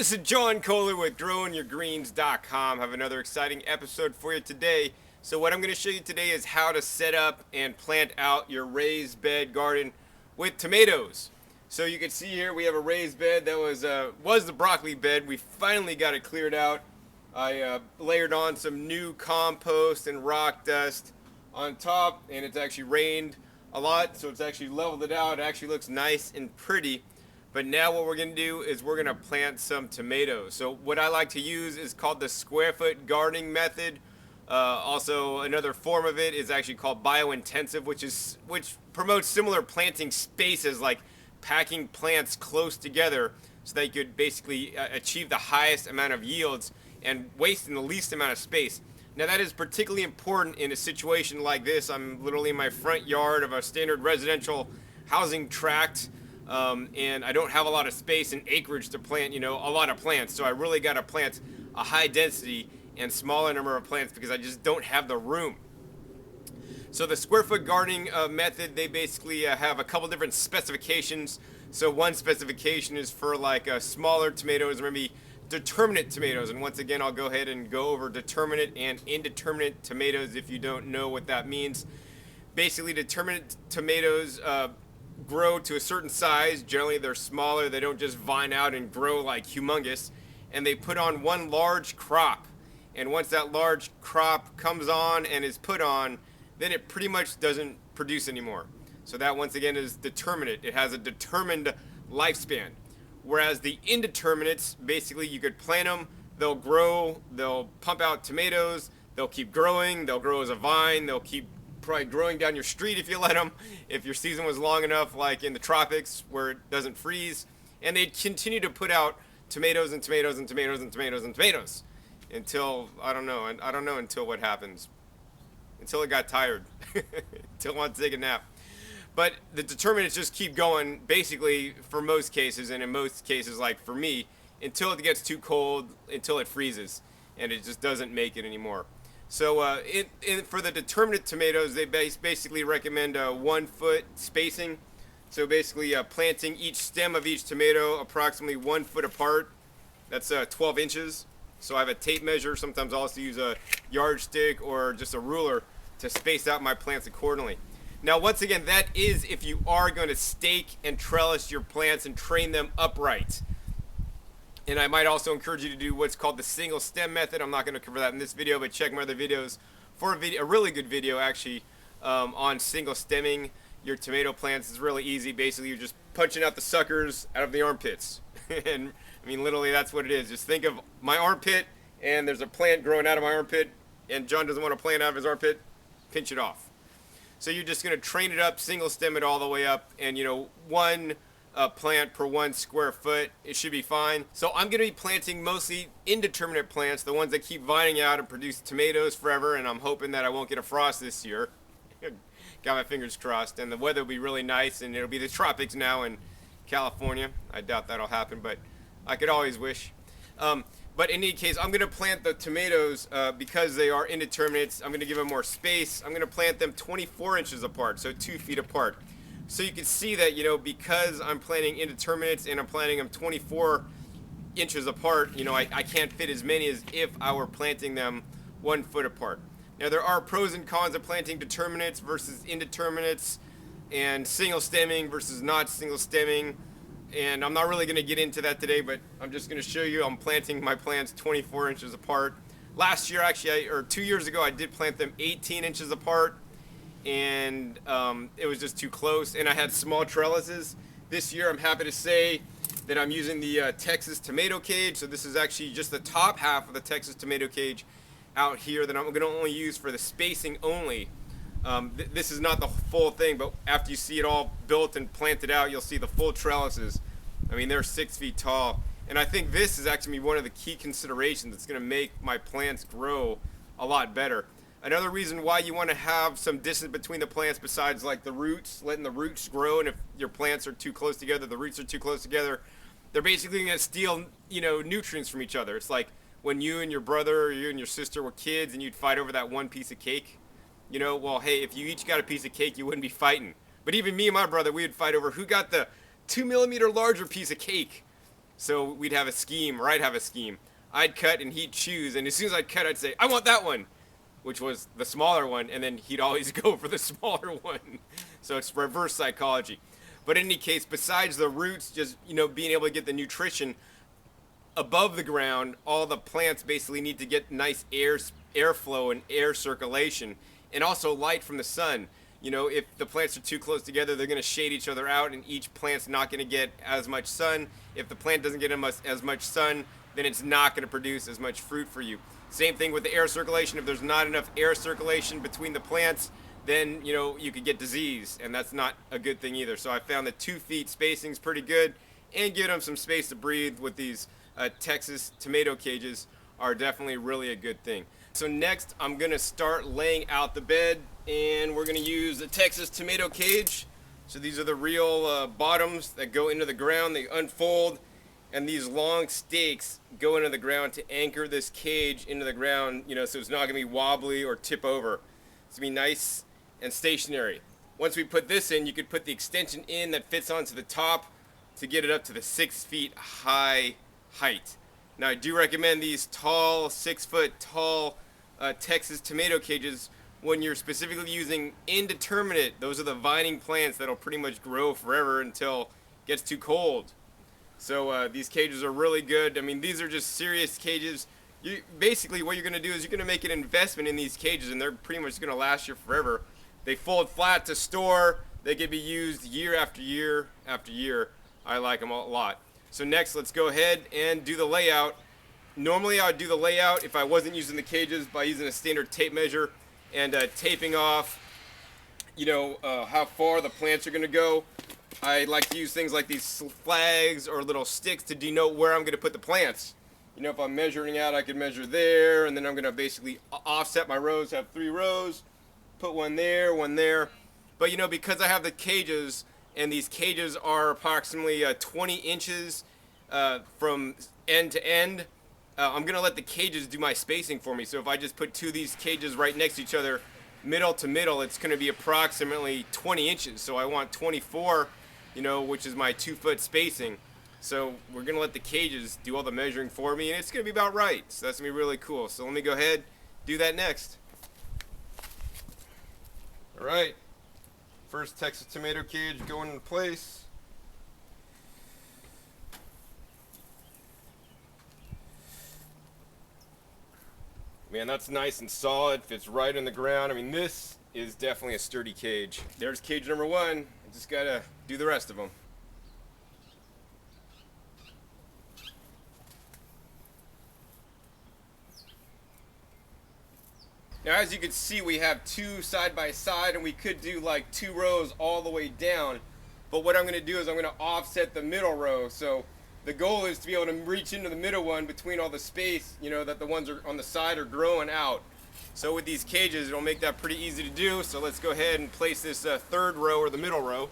This is John Kohler with growingyourgreens.com. I have another exciting episode for you today. So what I'm going to show you today is how to set up and plant out your raised bed garden with tomatoes. So you can see here we have a raised bed that was the broccoli bed. We finally got it cleared out. I layered on some new compost and rock dust on top, and it's actually rained a lot, so it's actually leveled it out. It actually looks nice and pretty. But now what we're going to do is we're going to plant some tomatoes. So what I like to use is called the square foot gardening method. Also, another form of it is actually called biointensive, which promotes similar planting spaces, like packing plants close together so that you could basically achieve the highest amount of yields and wasting the least amount of space. Now that is particularly important in a situation like this. I'm literally in my front yard of a standard residential housing tract. And I don't have a lot of space and acreage to plant, a lot of plants. So I really got to plant a high density and smaller number of plants because I just don't have the room. So the square foot gardening method, they basically have a couple different specifications. So one specification is for like smaller tomatoes, maybe determinate tomatoes. And once again, I'll go ahead and go over determinate and indeterminate tomatoes if you don't know what that means. Basically, determinate tomatoes grow to a certain size. Generally they're smaller, they don't just vine out and grow like humongous, and they put on one large crop, and once that large crop comes on and is put on, then it pretty much doesn't produce anymore. So that once again is determinate. It has a determined lifespan. Whereas the indeterminates, basically you could plant them, they'll grow, they'll pump out tomatoes, they'll keep growing, they'll grow as a vine, they'll keep probably growing down your street if you let them, if your season was long enough, like in the tropics where it doesn't freeze. And they'd continue to put out tomatoes and tomatoes and tomatoes and tomatoes and tomatoes until, I don't know until what happens. Until it got tired. Until it wanted to take a nap. But the determinants just keep going, basically, for most cases, and in most cases, like for me, until it gets too cold, until it freezes, and it just doesn't make it anymore. So for the determinate tomatoes, they basically recommend 1 foot spacing. So basically planting each stem of each tomato approximately 1 foot apart. That's 12 inches. So I have a tape measure. Sometimes I'll also use a yardstick or just a ruler to space out my plants accordingly. Now, once again, that is if you are going to stake and trellis your plants and train them upright. And I might also encourage you to do what's called the single stem method. I'm not going to cover that in this video, but check my other videos for a really good video actually on single stemming your tomato plants. It's really easy. Basically, you're just punching out the suckers out of the armpits. And I mean, literally, that's what it is. Just think of my armpit, and there's a plant growing out of my armpit, and John doesn't want a plant out of his armpit. Pinch it off. So you're just going to train it up, single stem it all the way up, and one plant per 1 square foot. It should be fine. So I'm going to be planting mostly indeterminate plants, the ones that keep vining out and produce tomatoes forever, and I'm hoping that I won't get a frost this year. Got my fingers crossed, and the weather will be really nice, and it'll be the tropics now in California. I doubt that'll happen, but I could always wish. But in any case, I'm going to plant the tomatoes because they are indeterminates. I'm going to give them more space. I'm going to plant them 24 inches apart, so 2 feet apart. So you can see that, because I'm planting indeterminates and I'm planting them 24 inches apart, I can't fit as many as if I were planting them 1 foot apart. Now, there are pros and cons of planting determinates versus indeterminates, and single stemming versus not single stemming. And I'm not really going to get into that today, but I'm just going to show you I'm planting my plants 24 inches apart. Last year, actually, or 2 years ago, I did plant them 18 inches apart. And it was just too close, and I had small trellises. This year I'm happy to say that I'm using the Texas tomato cage. So this is actually just the top half of the Texas tomato cage out here that I'm going to only use for the spacing only. This is not the full thing, but after you see it all built and planted out, you'll see the full trellises. I mean, they're 6 feet tall, and I think this is actually one of the key considerations that's going to make my plants grow a lot better. Another reason why you want to have some distance between the plants, besides like the roots, letting the roots grow, and if your plants are too close together, the roots are too close together, they're basically going to steal, nutrients from each other. It's like when you and your brother or you and your sister were kids and you'd fight over that one piece of cake. Well, hey, if you each got a piece of cake, you wouldn't be fighting. But even me and my brother, we would fight over who got the 2 millimeter larger piece of cake. So we'd have a scheme, or I'd have a scheme. I'd cut and he'd choose, and as soon as I'd cut, I'd say, I want that one, which was the smaller one, and then he'd always go for the smaller one. So it's reverse psychology. But in any case, besides the roots, just being able to get the nutrition above the ground, all the plants basically need to get nice airflow and air circulation, and also light from the sun. If the plants are too close together, they're going to shade each other out, and each plant's not going to get as much sun. If the plant doesn't get as much sun, then it's not going to produce as much fruit for you. Same thing with the air circulation. If there's not enough air circulation between the plants, then you could get disease, and that's not a good thing either. So I found that 2 feet spacing is pretty good, and giving them some space to breathe with these Texas tomato cages are definitely really a good thing. So next, I'm gonna start laying out the bed, and we're gonna use the Texas tomato cage. So these are the real bottoms that go into the ground. They unfold, and these long stakes go into the ground to anchor this cage into the ground, so it's not gonna be wobbly or tip over. It's gonna be nice and stationary. Once we put this in, you could put the extension in that fits onto the top to get it up to the 6 feet high height. Now I do recommend these tall, 6 foot tall Texas tomato cages when you're specifically using indeterminate. Those are the vining plants that'll pretty much grow forever until it gets too cold. So these cages are really good. I mean, these are just serious cages. Basically what you're going to do is you're going to make an investment in these cages, and they're pretty much going to last you forever. They fold flat to store. They can be used year after year after year. I like them a lot. So next, let's go ahead and do the layout. Normally I would do the layout if I wasn't using the cages by using a standard tape measure and taping off how far the plants are going to go. I like to use things like these flags or little sticks to denote where I'm going to put the plants. If I'm measuring out, I can measure there, and then I'm going to basically offset my rows, have 3 rows, put one there, one there. But because I have the cages, and these cages are approximately 20 inches from end to end, I'm going to let the cages do my spacing for me. So if I just put 2 of these cages right next to each other, middle to middle, it's going to be approximately 20 inches. So I want 24, which is my 2 foot spacing. So we're going to let the cages do all the measuring for me, and it's going to be about right. So that's going to be really cool. So let me go ahead, do that next. All right. First Texas tomato cage going into place. Man, that's nice and solid, fits right in the ground. I mean, this is definitely a sturdy cage. There's cage number 1. I just gotta do the rest of them. Now, as you can see, we have 2 side by side, and we could do like 2 rows all the way down. But what I'm going to do is I'm going to offset the middle row. So the goal is to be able to reach into the middle one between all the space, that the ones are on the side are growing out. So with these cages, it'll make that pretty easy to do. So let's go ahead and place this 3rd row, or the middle row.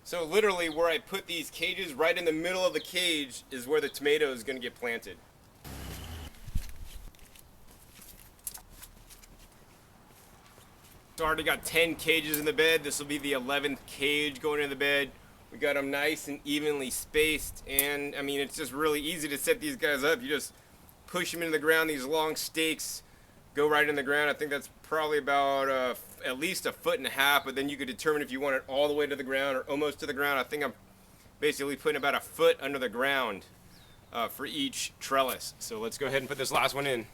So literally where I put these cages, right in the middle of the cage, is where the tomato is going to get planted. So I already got 10 cages in the bed. This will be the 11th cage going in the bed. We got them nice and evenly spaced, and I mean, it's just really easy to set these guys up. You just push them into the ground. These long stakes go right in the ground. I think that's probably about at least 1.5 feet, but then you could determine if you want it all the way to the ground or almost to the ground. I think I'm basically putting about 1 foot under the ground for each trellis. So let's go ahead and put this last one in.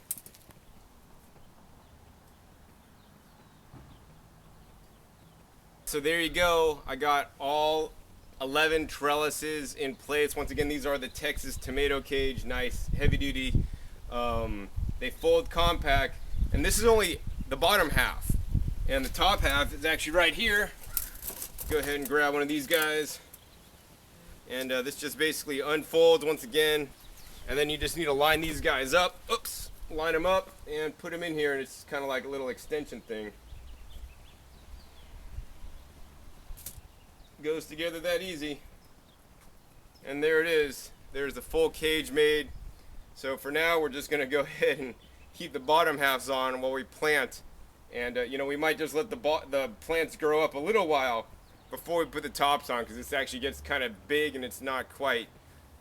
So there you go. I got all 11 trellises in place. Once again, these are the Texas tomato cage, nice, heavy duty. They fold compact, and this is only the bottom half, and the top half is actually right here. Go ahead and grab one of these guys, and this just basically unfolds once again, and then you just need to line these guys up. Oops, line them up and put them in here, and it's kind of like a little extension thing. Goes together that easy. And there it is. There's the full cage made. So for now, we're just gonna go ahead and keep the bottom halves on while we plant. And we might just let the plants grow up a little while before we put the tops on, because this actually gets kind of big and it's not quite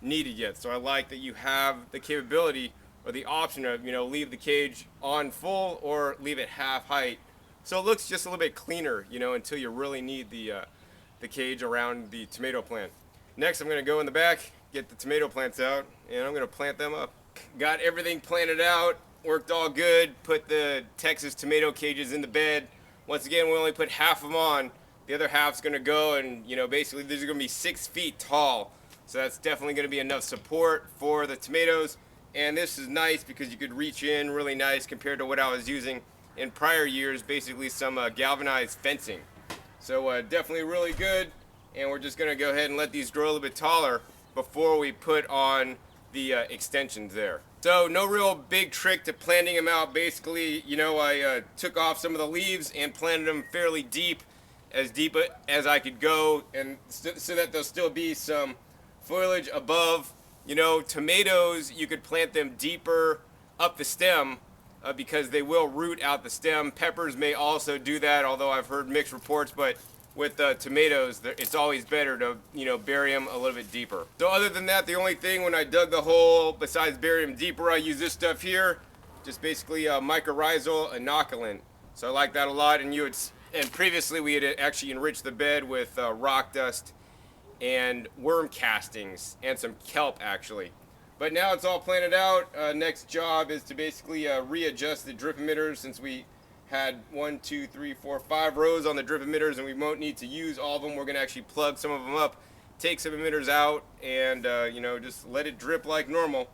needed yet. So I like that you have the capability or the option of leave the cage on full or leave it half height, so it looks just a little bit cleaner, until you really need the cage around the tomato plant. Next, I'm gonna go in the back, get the tomato plants out, and I'm gonna plant them up. Got everything planted out, worked all good, put the Texas tomato cages in the bed. Once again, we only put half of them on. The other half's gonna go, and basically these are gonna be 6 feet tall. So that's definitely gonna be enough support for the tomatoes. And this is nice because you could reach in really nice compared to what I was using in prior years, basically some galvanized fencing. So definitely really good. And we're just gonna go ahead and let these grow a little bit taller before we put on the extensions there. So no real big trick to planting them out. Basically, I took off some of the leaves and planted them fairly deep as I could go, and so that there'll still be some foliage above. Tomatoes, you could plant them deeper up the stem because they will root out the stem. Peppers may also do that, although I've heard mixed reports, but with tomatoes, it's always better to bury them a little bit deeper. So other than that, the only thing when I dug the hole, besides burying them deeper, I use this stuff here, just basically mycorrhizal inoculant. So I like that a lot. And previously we had actually enriched the bed with rock dust and worm castings and some kelp actually. But now it's all planted out. Next job is to basically readjust the drip emitters, since we had 1, 2, 3, 4, 5 rows on the drip emitters, and we won't need to use all of them. We're going to actually plug some of them up, take some emitters out, and just let it drip like normal.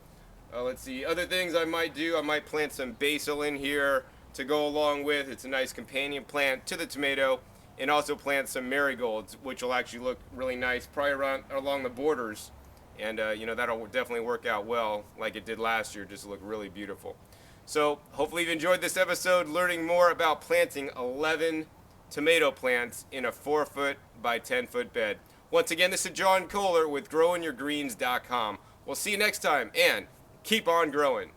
Let's see, other things I might do. I might plant some basil in here to go along with. It's a nice companion plant to the tomato. And also plant some marigolds, which will actually look really nice, probably along the borders. And that'll definitely work out well, like it did last year, just look really beautiful. So hopefully you've enjoyed this episode, learning more about planting 11 tomato plants in a 4-foot by 10-foot bed. Once again, this is John Kohler with growingyourgreens.com. We'll see you next time, and keep on growing.